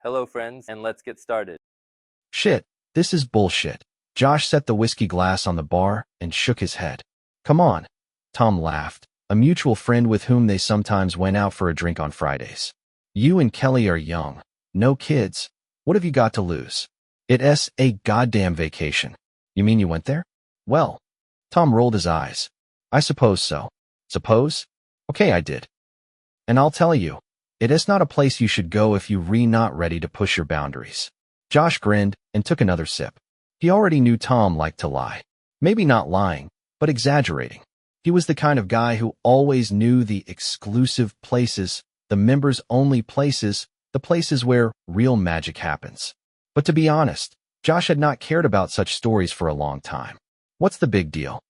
Hello friends, and let's get started. Shit, this is bullshit. Josh set the whiskey glass on the bar and shook his head. Come on. Tom laughed, a mutual friend with whom they sometimes went out for a drink on Fridays. You and Kelly are young. No kids. What have you got to lose? It's a goddamn vacation. You mean you went there? Well, Tom rolled his eyes. I suppose so. Suppose? Okay, I did. And I'll tell you, it is not a place you should go if you're not ready to push your boundaries. Josh grinned and took another sip. He already knew Tom liked to lie. Maybe not lying, but exaggerating. He was the kind of guy who always knew the exclusive places, the members-only places, the places where real magic happens. But to be honest, Josh had not cared about such stories for a long time. What's the big deal?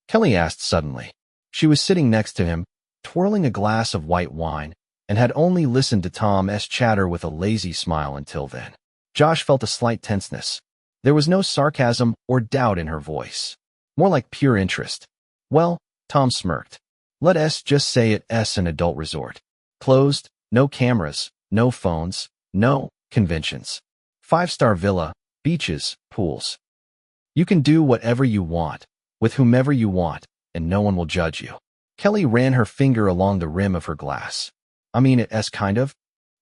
Kelly asked suddenly. She was sitting next to him, twirling a glass of white wine, and had only listened to Tom's chatter with a lazy smile until then. Josh felt a slight tenseness. There was no sarcasm or doubt in her voice. More like pure interest. Well, Tom smirked. Let's just say it's an adult resort. Closed, no cameras, no phones, no conventions. 5-star villa, beaches, pools. You can do whatever you want, with whomever you want, and no one will judge you. Kelly ran her finger along the rim of her glass. I mean, it's kind of?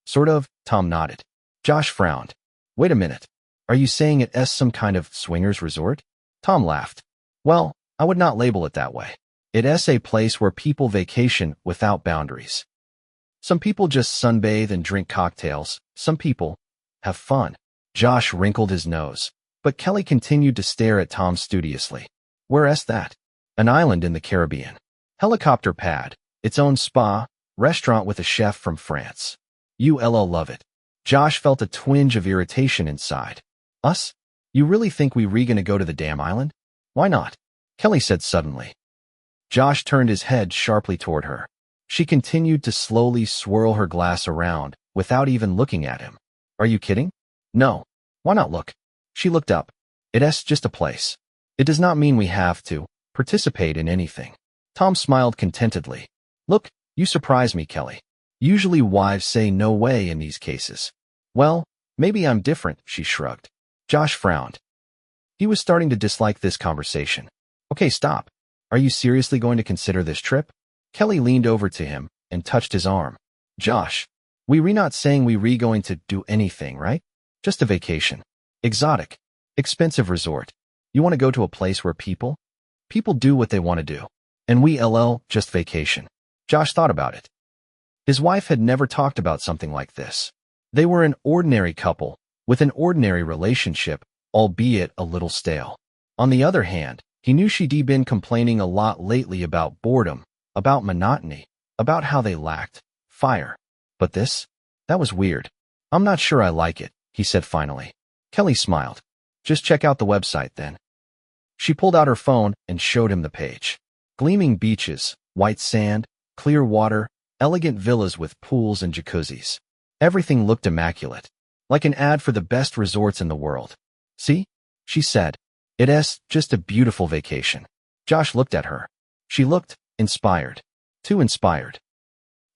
Sort of, Tom nodded. Josh frowned. Wait a minute. Are you saying it's some kind of swingers resort? Tom laughed. Well, I would not label it that way. It's a place where people vacation without boundaries. Some people just sunbathe and drink cocktails. Some people have fun. Josh wrinkled his nose, but Kelly continued to stare at Tom studiously. Where's that? An island in the Caribbean. Helicopter pad, its own spa, restaurant with a chef from France. You'll love it. Josh felt a twinge of irritation inside. Us? You really think we're gonna go to the damn island? Why not? Kelly said suddenly. Josh turned his head sharply toward her. She continued to slowly swirl her glass around, without even looking at him. Are you kidding? No. Why not look? She looked up. It's just a place. It does not mean we have to participate in anything. Tom smiled contentedly. Look, you surprise me, Kelly. Usually wives say no way in these cases. Well, maybe I'm different, she shrugged. Josh frowned. He was starting to dislike this conversation. Okay, stop. Are you seriously going to consider this trip? Kelly leaned over to him and touched his arm. Josh, we're not saying we're going to do anything, right? Just a vacation. Exotic. Expensive resort. You want to go to a place where people do what they want to do. And we just vacation. Josh thought about it. His wife had never talked about something like this. They were an ordinary couple, with an ordinary relationship, albeit a little stale. On the other hand, he knew she'd been complaining a lot lately about boredom, about monotony, about how they lacked fire. But that was weird. I'm not sure I like it, he said finally. Kelly smiled. Just check out the website then. She pulled out her phone and showed him the page. Gleaming beaches, white sand, clear water, elegant villas with pools and jacuzzis. Everything looked immaculate, like an ad for the best resorts in the world. See? She said. It's just a beautiful vacation. Josh looked at her. She looked inspired. Too inspired.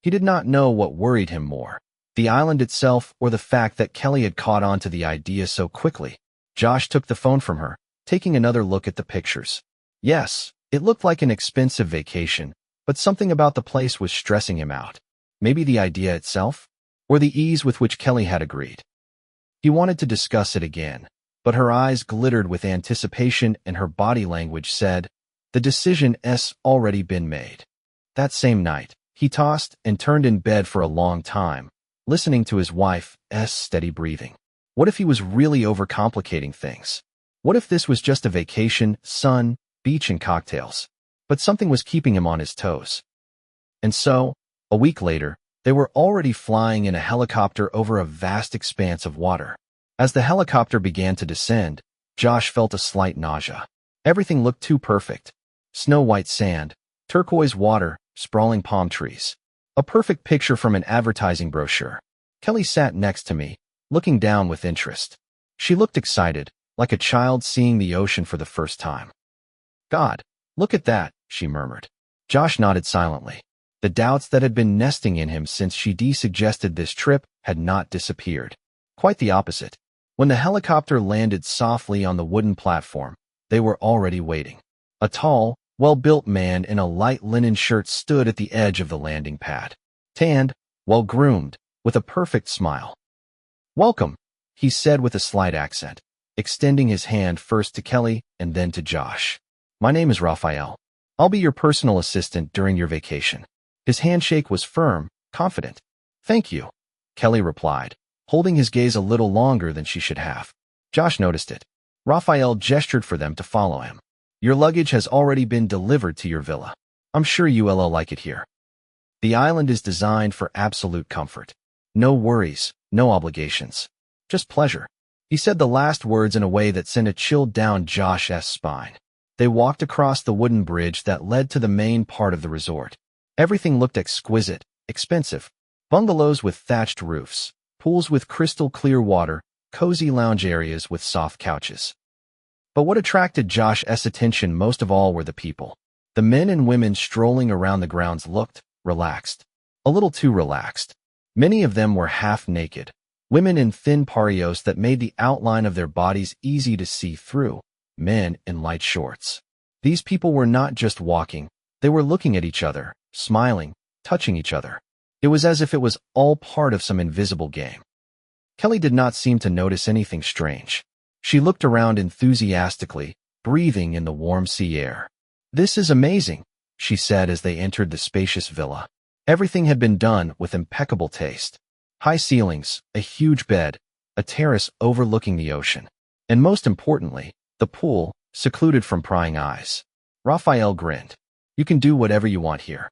He did not know what worried him more, the island itself or the fact that Kelly had caught on to the idea so quickly. Josh took the phone from her, taking another look at the pictures. Yes, it looked like an expensive vacation, but something about the place was stressing him out. Maybe the idea itself? Or the ease with which Kelly had agreed. He wanted to discuss it again, but her eyes glittered with anticipation and her body language said, the decision's already been made. That same night, he tossed and turned in bed for a long time, listening to his wife's steady breathing. What if he was really overcomplicating things? What if this was just a vacation, sun, beach, and cocktails? But something was keeping him on his toes. And so, a week later, they were already flying in a helicopter over a vast expanse of water. As the helicopter began to descend, Josh felt a slight nausea. Everything looked too perfect. Snow-white sand, turquoise water, sprawling palm trees. A perfect picture from an advertising brochure. Kelly sat next to me, looking down with interest. She looked excited, like a child seeing the ocean for the first time. God, look at that, she murmured. Josh nodded silently. The doubts that had been nesting in him since she suggested this trip had not disappeared. Quite the opposite. When the helicopter landed softly on the wooden platform, they were already waiting. A tall, well-built man in a light linen shirt stood at the edge of the landing pad. Tanned, well-groomed, with a perfect smile. "Welcome," he said with a slight accent, extending his hand first to Kelly and then to Josh. "My name is Raphael. I'll be your personal assistant during your vacation." His handshake was firm, confident. "Thank you," Kelly replied, holding his gaze a little longer than she should have. Josh noticed it. Raphael gestured for them to follow him. "Your luggage has already been delivered to your villa. I'm sure you'll like it here. The island is designed for absolute comfort. No worries, no obligations. Just pleasure." He said the last words in a way that sent a chill down Josh's spine. They walked across the wooden bridge that led to the main part of the resort. Everything looked exquisite, expensive. Bungalows with thatched roofs, pools with crystal-clear water, cozy lounge areas with soft couches. But what attracted Josh's attention most of all were the people. The men and women strolling around the grounds looked relaxed. A little too relaxed. Many of them were half naked. Women in thin parios that made the outline of their bodies easy to see through. Men in light shorts. These people were not just walking. They were looking at each other, smiling, touching each other. It was as if it was all part of some invisible game. Kelly did not seem to notice anything strange. She looked around enthusiastically, breathing in the warm sea air. "This is amazing," she said as they entered the spacious villa. Everything had been done with impeccable taste. High ceilings, a huge bed, a terrace overlooking the ocean, and most importantly, the pool, secluded from prying eyes. Raphael grinned. "You can do whatever you want here."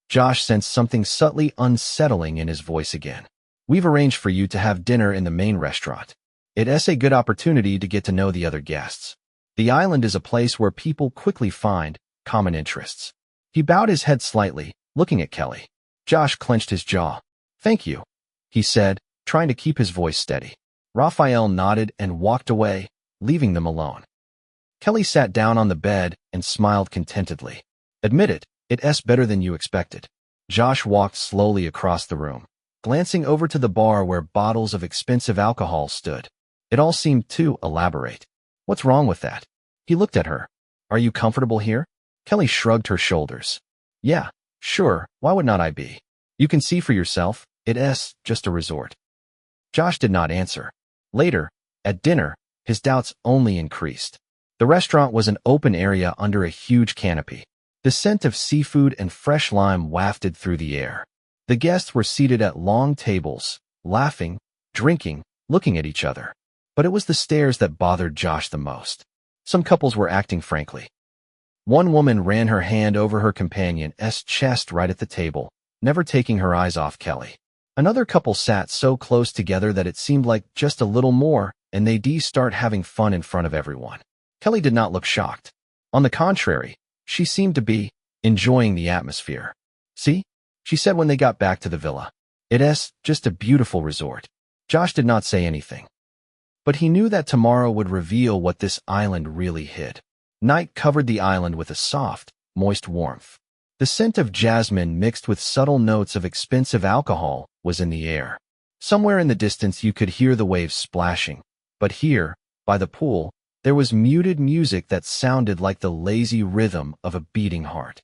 Josh sensed something subtly unsettling in his voice again. "We've arranged for you to have dinner in the main restaurant. It's a good opportunity to get to know the other guests. The island is a place where people quickly find common interests." He bowed his head slightly, looking at Kelly. Josh clenched his jaw. "Thank you," he said, trying to keep his voice steady. Raphael nodded and walked away, leaving them alone. Kelly sat down on the bed and smiled contentedly. "Admit it, it's better than you expected." Josh walked slowly across the room, glancing over to the bar where bottles of expensive alcohol stood. It all seemed too elaborate. "What's wrong with that?" He looked at her. "Are you comfortable here?" Kelly shrugged her shoulders. "Yeah, sure, why would not I be? You can see for yourself, it's just a resort." Josh did not answer. Later, at dinner, his doubts only increased. The restaurant was an open area under a huge canopy. The scent of seafood and fresh lime wafted through the air. The guests were seated at long tables, laughing, drinking, looking at each other. But it was the stares that bothered Josh the most. Some couples were acting frankly. One woman ran her hand over her companion's chest right at the table, never taking her eyes off Kelly. Another couple sat so close together that it seemed like just a little more, and they'd start having fun in front of everyone. Kelly did not look shocked. On the contrary, she seemed to be enjoying the atmosphere. "See?" she said when they got back to the villa. "It's just a beautiful resort." Josh did not say anything. But he knew that tomorrow would reveal what this island really hid. Night covered the island with a soft, moist warmth. The scent of jasmine mixed with subtle notes of expensive alcohol was in the air. Somewhere in the distance you could hear the waves splashing. But here, by the pool, there was muted music that sounded like the lazy rhythm of a beating heart.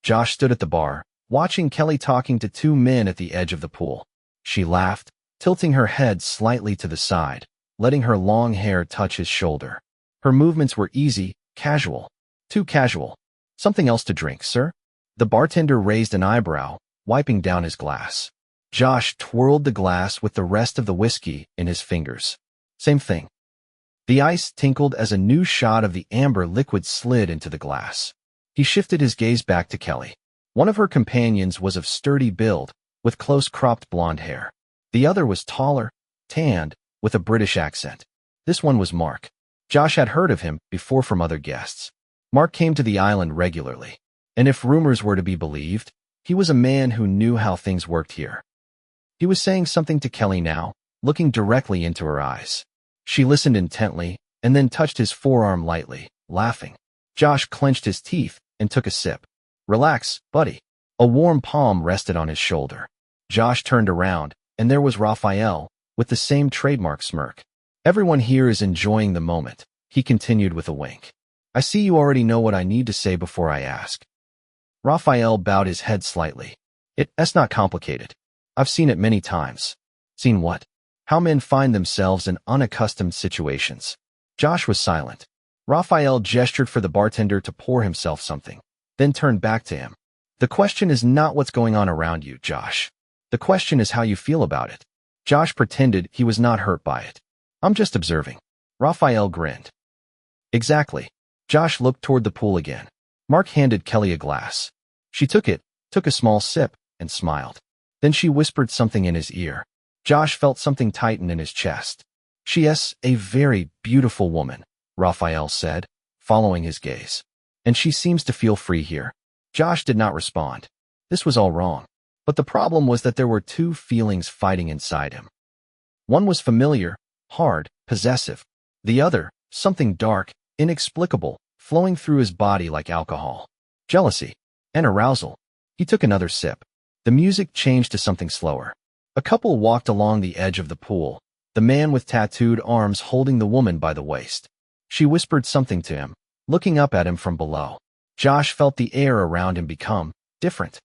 Josh stood at the bar, watching Kelly talking to two men at the edge of the pool. She laughed, tilting her head slightly to the side, letting her long hair touch his shoulder. Her movements were easy, casual. Too casual. "Something else to drink, sir?" The bartender raised an eyebrow, wiping down his glass. Josh twirled the glass with the rest of the whiskey in his fingers. "Same thing." The ice tinkled as a new shot of the amber liquid slid into the glass. He shifted his gaze back to Kelly. One of her companions was of sturdy build, with close-cropped blonde hair. The other was taller, tanned, with a British accent. This one was Mark. Josh had heard of him before from other guests. Mark came to the island regularly, and if rumors were to be believed, he was a man who knew how things worked here. He was saying something to Kelly now, looking directly into her eyes. She listened intently, and then touched his forearm lightly, laughing. Josh clenched his teeth and took a sip. "Relax, buddy." A warm palm rested on his shoulder. Josh turned around, and there was Raphael, with the same trademark smirk. Everyone here is enjoying the moment, he continued with a wink. I see you already know what I need to say before I ask. Raphael bowed his head slightly. It's not complicated. I've seen it many times. Seen what? How men find themselves in unaccustomed situations. Josh was silent. Raphael gestured for the bartender to pour himself something, then turned back to him. The question is not what's going on around you, Josh. The question is how you feel about it. Josh pretended he was not hurt by it. I'm just observing. Raphael grinned. Exactly. Josh looked toward the pool again. Mark handed Kelly a glass. She took it, took a small sip, and smiled. Then she whispered something in his ear. Josh felt something tighten in his chest. She's a very beautiful woman, Raphael said, following his gaze. And she seems to feel free here. Josh did not respond. This was all wrong. But the problem was that there were two feelings fighting inside him. One was familiar, hard, possessive. The other, something dark, inexplicable, flowing through his body like alcohol. Jealousy and arousal. He took another sip. The music changed to something slower. A couple walked along the edge of the pool, the man with tattooed arms holding the woman by the waist. She whispered something to him, looking up at him from below. Josh felt the air around him become different.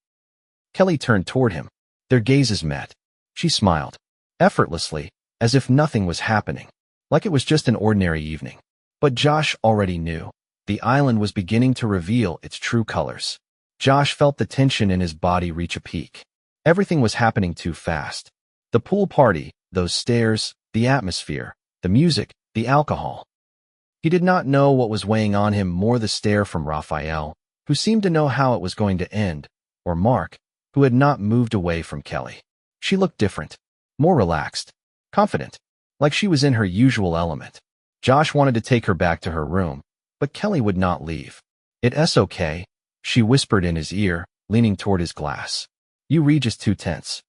Kelly turned toward him. Their gazes met. She smiled, effortlessly, as if nothing was happening, like it was just an ordinary evening. But Josh already knew. The island was beginning to reveal its true colors. Josh felt the tension in his body reach a peak. Everything was happening too fast. The pool party, those stairs, the atmosphere, the music, the alcohol. He did not know what was weighing on him more, the stare from Raphael, who seemed to know how it was going to end, or Mark, who had not moved away from Kelly. She looked different, more relaxed, confident, like she was in her usual element. Josh wanted to take her back to her room, but Kelly would not leave. It's okay, she whispered in his ear, leaning toward his glass. You read just too tense.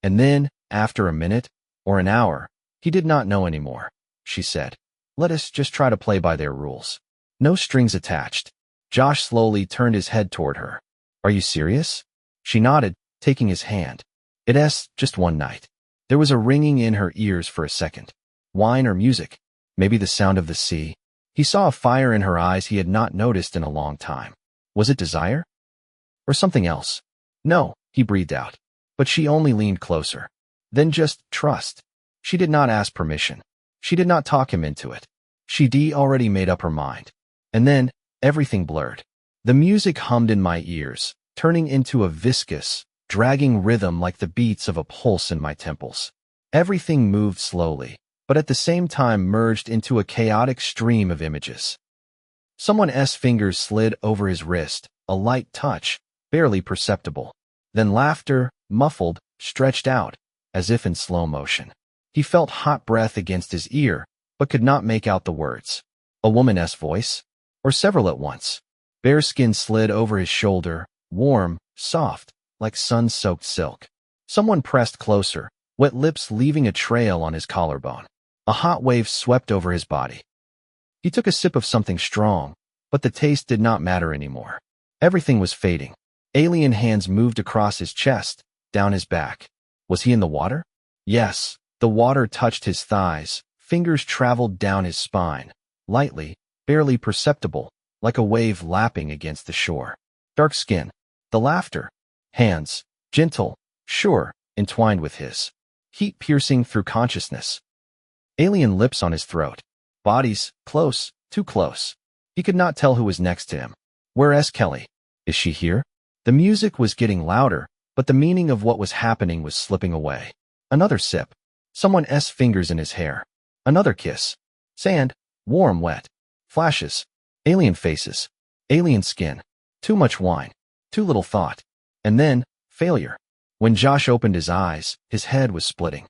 And then, after a minute, or an hour, he did not know anymore, she said. Let us just try to play by their rules. No strings attached. Josh slowly turned his head toward her. Are you serious? She nodded, taking his hand. It's just one night. There was a ringing in her ears for a second. Wine or music? Maybe the sound of the sea? He saw a fire in her eyes he had not noticed in a long time. Was it desire? Or something else? No, he breathed out. But she only leaned closer. Then just trust. She did not ask permission. She did not talk him into it. She'd already made up her mind. And then, everything blurred. The music hummed in my ears, turning into a viscous, dragging rhythm like the beats of a pulse in my temples. Everything moved slowly, but at the same time merged into a chaotic stream of images. Someone's fingers slid over his wrist, a light touch, barely perceptible. Then laughter, muffled, stretched out, as if in slow motion. He felt hot breath against his ear, but could not make out the words. A woman's voice? Or several at once? Bare skin slid over his shoulder, warm, soft, like sun-soaked silk. Someone pressed closer, wet lips leaving a trail on his collarbone. A hot wave swept over his body. He took a sip of something strong, but the taste did not matter anymore. Everything was fading. Alien hands moved across his chest, down his back. Was he in the water? Yes, the water touched his thighs. Fingers traveled down his spine, lightly, barely perceptible, like a wave lapping against the shore. Dark skin. The laughter. Hands. Gentle, sure, entwined with his. Heat piercing through consciousness. Alien lips on his throat. Bodies, close, too close. He could not tell who was next to him. Where's Kelly? Is she here? The music was getting louder, but the meaning of what was happening was slipping away. Another sip. Someone's fingers in his hair. Another kiss. Sand. Warm, wet. Flashes. Alien faces. Alien skin. Too much wine. Too little thought. And then, failure. When Josh opened his eyes, his head was splitting.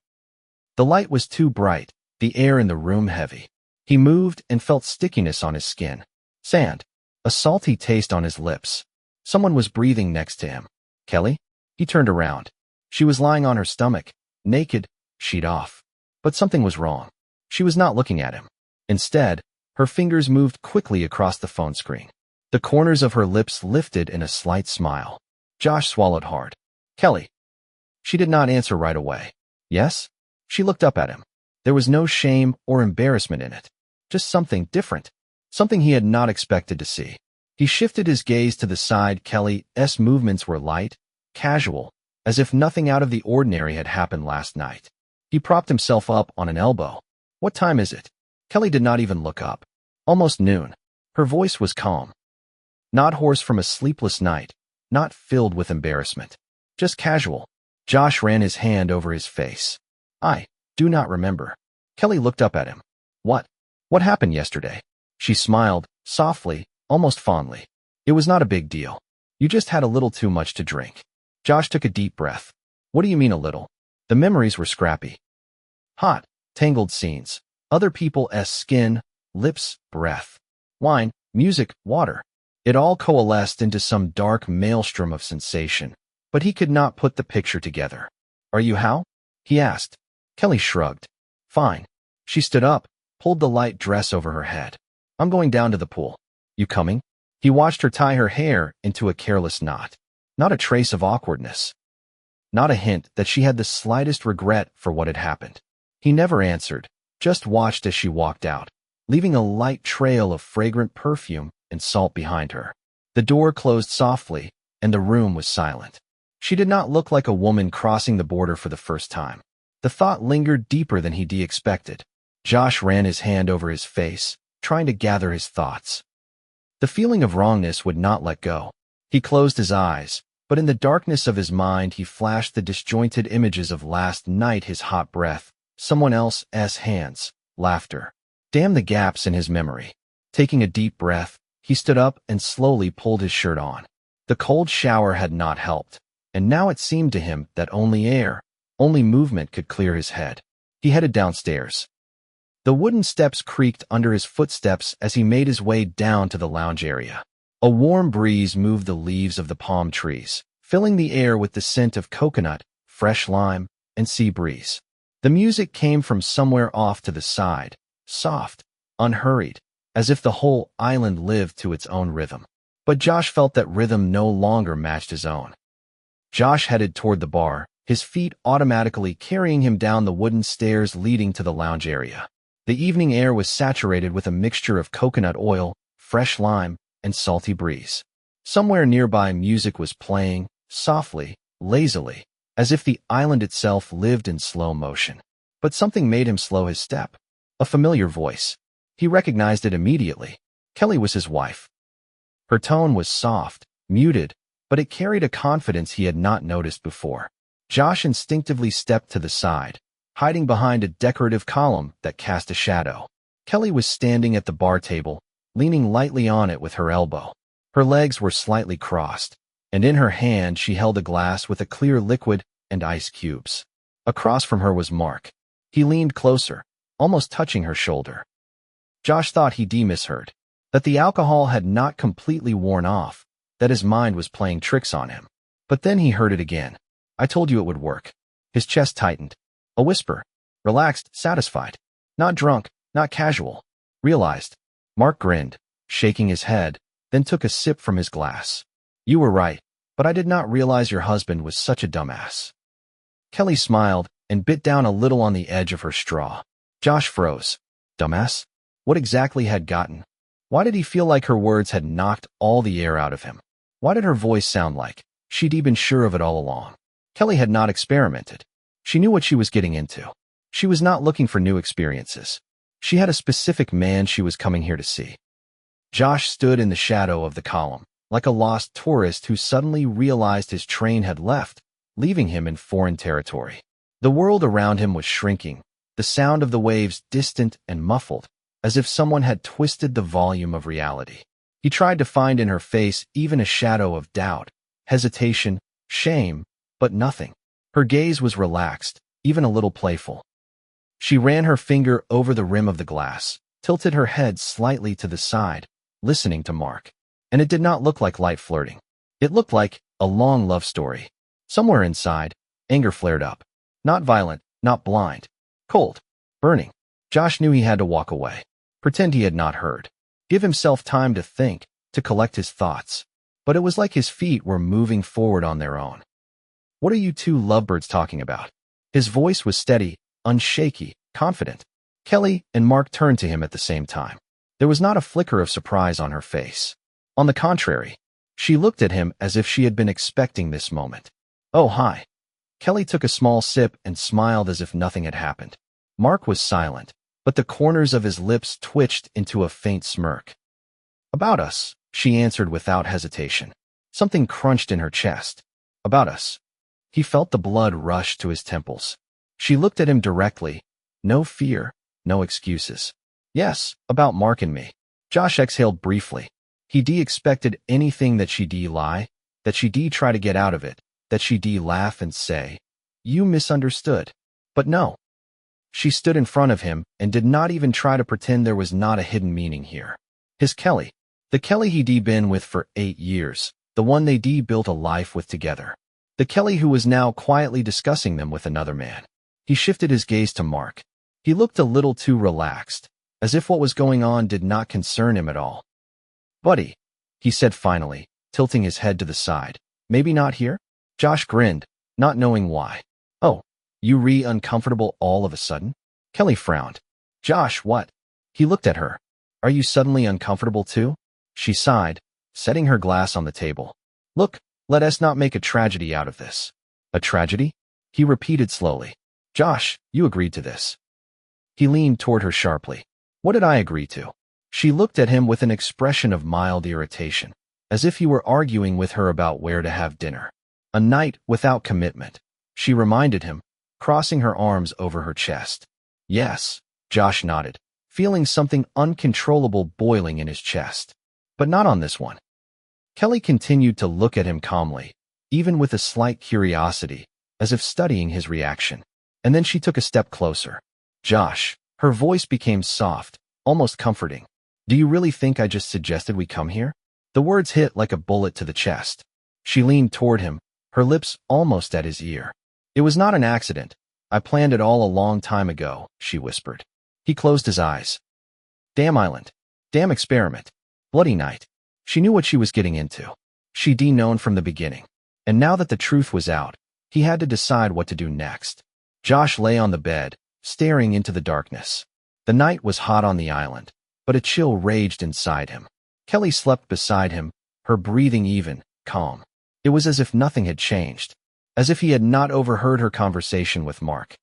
The light was too bright, the air in the room heavy. He moved and felt stickiness on his skin. Sand. A salty taste on his lips. Someone was breathing next to him. Kelly? He turned around. She was lying on her stomach, naked, sheet off. But something was wrong. She was not looking at him. Instead, her fingers moved quickly across the phone screen. The corners of her lips lifted in a slight smile. Josh swallowed hard. Kelly. She did not answer right away. Yes? She looked up at him. There was no shame or embarrassment in it. Just something different. Something he had not expected to see. He shifted his gaze to the side. Kelly's movements were light, casual, as if nothing out of the ordinary had happened last night. He propped himself up on an elbow. What time is it? Kelly did not even look up. Almost noon. Her voice was calm. Not hoarse from a sleepless night, not filled with embarrassment. Just casual. Josh ran his hand over his face. I do not remember. Kelly looked up at him. What? What happened yesterday? She smiled, softly, almost fondly. It was not a big deal. You just had a little too much to drink. Josh took a deep breath. What do you mean a little? The memories were scrappy. Hot, tangled scenes. Other people's skin, lips, breath. Wine, music, water. It all coalesced into some dark maelstrom of sensation, but he could not put the picture together. Are you how? He asked. Kelly shrugged. Fine. She stood up, pulled the light dress over her head. I'm going down to the pool. You coming? He watched her tie her hair into a careless knot. Not a trace of awkwardness. Not a hint that she had the slightest regret for what had happened. He never answered, just watched as she walked out, leaving a light trail of fragrant perfume and salt behind her. The door closed softly, and the room was silent. She did not look like a woman crossing the border for the first time. The thought lingered deeper than he expected. Josh ran his hand over his face, trying to gather his thoughts. The feeling of wrongness would not let go. He closed his eyes, but in the darkness of his mind he flashed the disjointed images of last night, his hot breath, someone else's hands, laughter. Damn the gaps in his memory. Taking a deep breath, he stood up and slowly pulled his shirt on. The cold shower had not helped, and now it seemed to him that only air, only movement could clear his head. He headed downstairs. The wooden steps creaked under his footsteps as he made his way down to the lounge area. A warm breeze moved the leaves of the palm trees, filling the air with the scent of coconut, fresh lime, and sea breeze. The music came from somewhere off to the side, soft, unhurried, as if the whole island lived to its own rhythm. But Josh felt that rhythm no longer matched his own. Josh headed toward the bar, his feet automatically carrying him down the wooden stairs leading to the lounge area. The evening air was saturated with a mixture of coconut oil, fresh lime, and salty breeze. Somewhere nearby music was playing, softly, lazily, as if the island itself lived in slow motion. But something made him slow his step. A familiar voice. He recognized it immediately. Kelly was his wife. Her tone was soft, muted, but it carried a confidence he had not noticed before. Josh instinctively stepped to the side, hiding behind a decorative column that cast a shadow. Kelly was standing at the bar table, leaning lightly on it with her elbow. Her legs were slightly crossed, and in her hand she held a glass with a clear liquid and ice cubes. Across from her was Mark. He leaned closer, almost touching her shoulder. Josh thought he misheard, that the alcohol had not completely worn off, that his mind was playing tricks on him. But then he heard it again. I told you it would work. His chest tightened. A whisper. Relaxed, satisfied. Not drunk, not casual. Realized. Mark grinned, shaking his head, then took a sip from his glass. You were right, but I did not realize your husband was such a dumbass. Kelly smiled and bit down a little on the edge of her straw. Josh froze. Dumbass? What exactly had gotten? Why did he feel like her words had knocked all the air out of him? Why did her voice sound like she'd been sure of it all along? Kelly had not experimented. She knew what she was getting into. She was not looking for new experiences. She had a specific man she was coming here to see. Josh stood in the shadow of the column, like a lost tourist who suddenly realized his train had left, leaving him in foreign territory. The world around him was shrinking, the sound of the waves distant and muffled, as if someone had twisted the volume of reality. He tried to find in her face even a shadow of doubt, hesitation, shame, but nothing. Her gaze was relaxed, even a little playful. She ran her finger over the rim of the glass, tilted her head slightly to the side, listening to Mark. And it did not look like light flirting. It looked like a long love story. Somewhere inside, anger flared up. Not violent, not blind. Cold. Burning. Josh knew he had to walk away. Pretend he had not heard. Give himself time to think, to collect his thoughts. But it was like his feet were moving forward on their own. What are you two lovebirds talking about? His voice was steady, unshaky, confident. Kelly and Mark turned to him at the same time. There was not a flicker of surprise on her face. On the contrary, she looked at him as if she had been expecting this moment. "Oh, hi." Kelly took a small sip and smiled as if nothing had happened. Mark was silent, but the corners of his lips twitched into a faint smirk. "About us," she answered without hesitation. Something crunched in her chest. "About us." He felt the blood rush to his temples. She looked at him directly. No fear, no excuses. "Yes, about Mark and me." Josh exhaled briefly. He expected anything that she'd lie, that she'd try to get out of it, that she'd laugh and say, "You misunderstood." But no. She stood in front of him and did not even try to pretend there was not a hidden meaning here. His Kelly. The Kelly he'd been with for 8 years. The one they'd built a life with together. The Kelly who was now quietly discussing them with another man. He shifted his gaze to Mark. He looked a little too relaxed, as if what was going on did not concern him at all. "Buddy," he said finally, tilting his head to the side. "Maybe not here?" Josh grinned, not knowing why. "Oh, you uncomfortable all of a sudden?" Kelly frowned. "Josh, what?" He looked at her. "Are you suddenly uncomfortable too?" She sighed, setting her glass on the table. "Look, let us not make a tragedy out of this." "A tragedy?" He repeated slowly. "Josh, you agreed to this." He leaned toward her sharply. "What did I agree to?" She looked at him with an expression of mild irritation, as if he were arguing with her about where to have dinner. "A night without commitment," she reminded him, crossing her arms over her chest. "Yes," Josh nodded, feeling something uncontrollable boiling in his chest. "But not on this one." Kelly continued to look at him calmly, even with a slight curiosity, as if studying his reaction. And then she took a step closer. "Josh," her voice became soft, almost comforting. "Do you really think I just suggested we come here?" The words hit like a bullet to the chest. She leaned toward him, her lips almost at his ear. "It was not an accident. I planned it all a long time ago," she whispered. He closed his eyes. Damn island. Damn experiment. Bloody night. She knew what she was getting into. She'd known from the beginning. And now that the truth was out, he had to decide what to do next. Josh lay on the bed, staring into the darkness. The night was hot on the island, but a chill raged inside him. Kelly slept beside him, her breathing even, calm. It was as if nothing had changed, as if he had not overheard her conversation with Mark.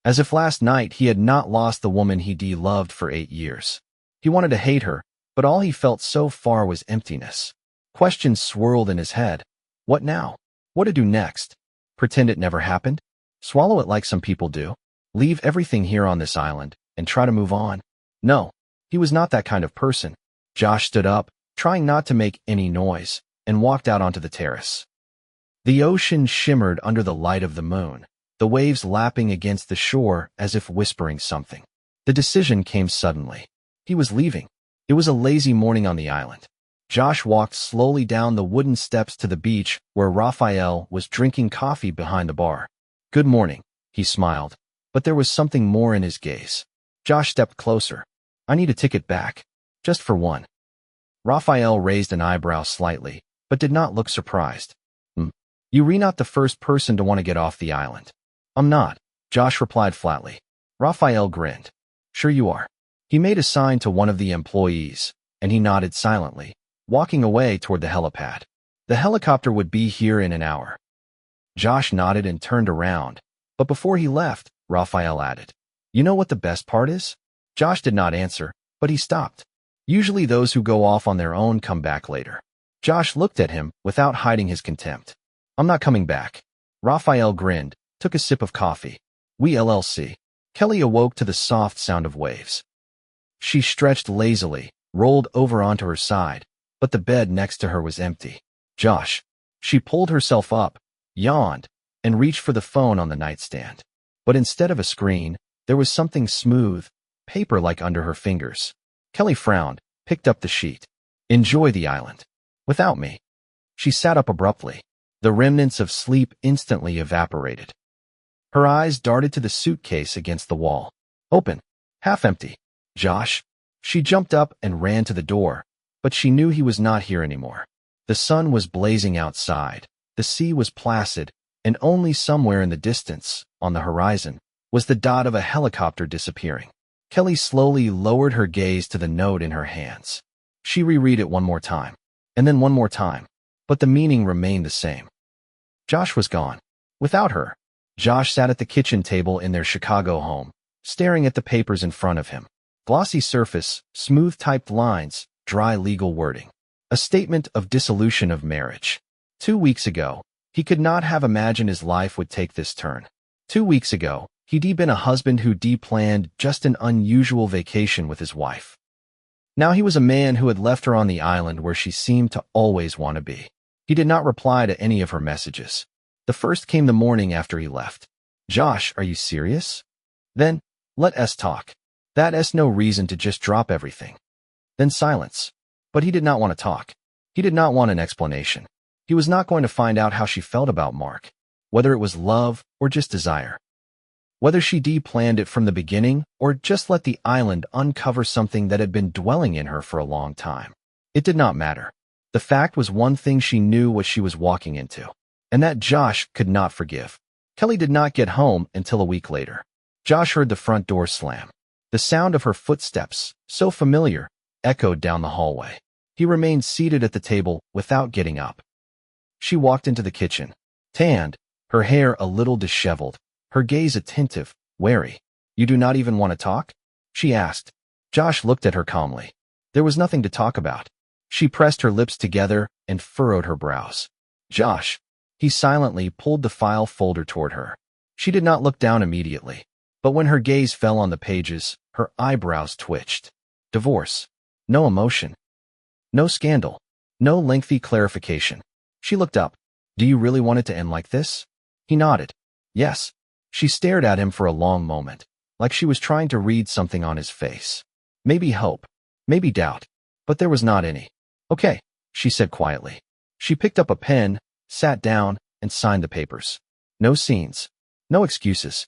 As if last night he had not lost the woman he'd loved for 8 years. He wanted to hate her, but all he felt so far was emptiness. Questions swirled in his head. What now? What to do next? Pretend it never happened? Swallow it like some people do? Leave everything here on this island and try to move on? No, he was not that kind of person. Josh stood up, trying not to make any noise, and walked out onto the terrace. The ocean shimmered under the light of the moon, the waves lapping against the shore as if whispering something. The decision came suddenly. He was leaving. It was a lazy morning on the island. Josh walked slowly down the wooden steps to the beach where Raphael was drinking coffee behind the bar. "Good morning," he smiled, but there was something more in his gaze. Josh stepped closer. "I need a ticket back. Just for one." Raphael raised an eyebrow slightly, but did not look surprised. You're not the first person to want to get off the island." "I'm not," Josh replied flatly. Raphael grinned. "Sure you are." He made a sign to one of the employees, and he nodded silently, walking away toward the helipad. The helicopter would be here in an hour. Josh nodded and turned around, but before he left, Raphael added, "You know what the best part is?" Josh did not answer, but he stopped. Usually those who go off on their own come back later. Josh looked at him without hiding his contempt. "I'm not coming back." Raphael grinned, took a sip of coffee. "We LLC." Kelly awoke to the soft sound of waves. She stretched lazily, rolled over onto her side, but the bed next to her was empty. "Josh." She pulled herself up, yawned, and reached for the phone on the nightstand. But instead of a screen, there was something smooth, paper-like under her fingers. Kelly frowned, picked up the sheet. "Enjoy the island. Without me." She sat up abruptly. The remnants of sleep instantly evaporated. Her eyes darted to the suitcase against the wall. Open. Half empty. "Josh." She jumped up and ran to the door, but she knew he was not here anymore. The sun was blazing outside, the sea was placid, and only somewhere in the distance, on the horizon, was the dot of a helicopter disappearing. Kelly slowly lowered her gaze to the note in her hands. She reread it one more time, and then one more time, but the meaning remained the same. Josh was gone. Without her, Josh sat at the kitchen table in their Chicago home, staring at the papers in front of him. Glossy surface, smooth typed lines, dry legal wording. A statement of dissolution of marriage. 2 weeks ago, he could not have imagined his life would take this turn. 2 weeks ago, he'd been a husband who planned just an unusual vacation with his wife. Now he was a man who had left her on the island where she seemed to always want to be. He did not reply to any of her messages. The first came the morning after he left. Josh, are you serious? Then, let us talk. That is no reason to just drop everything. Then silence. But he did not want to talk. He did not want an explanation. He was not going to find out how she felt about Mark, whether it was love or just desire. Whether she planned it from the beginning or just let the island uncover something that had been dwelling in her for a long time. It did not matter. The fact was one thing she knew what she was walking into, and that Josh could not forgive. Kelly did not get home until a week later. Josh heard the front door slam. The sound of her footsteps, so familiar, echoed down the hallway. He remained seated at the table without getting up. She walked into the kitchen, tanned, her hair a little disheveled, her gaze attentive, wary. You do not even want to talk? She asked. Josh looked at her calmly. There was nothing to talk about. She pressed her lips together and furrowed her brows. Josh. He silently pulled the file folder toward her. She did not look down immediately, but when her gaze fell on the pages, her eyebrows twitched. Divorce. No emotion. No scandal. No lengthy clarification. She looked up. Do you really want it to end like this? He nodded. Yes. She stared at him for a long moment, like she was trying to read something on his face. Maybe hope, maybe doubt, but there was not any. Okay, she said quietly. She picked up a pen, sat down, and signed the papers. No scenes, no excuses.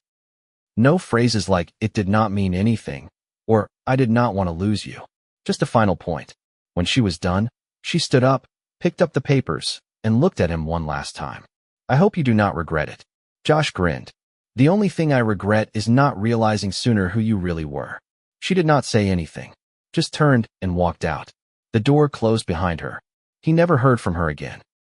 No phrases like, it did not mean anything, or, I did not want to lose you. Just a final point. When she was done, she stood up, picked up the papers, and looked at him one last time. I hope you do not regret it. Josh grinned. The only thing I regret is not realizing sooner who you really were. She did not say anything, just turned and walked out. The door closed behind her. He never heard from her again.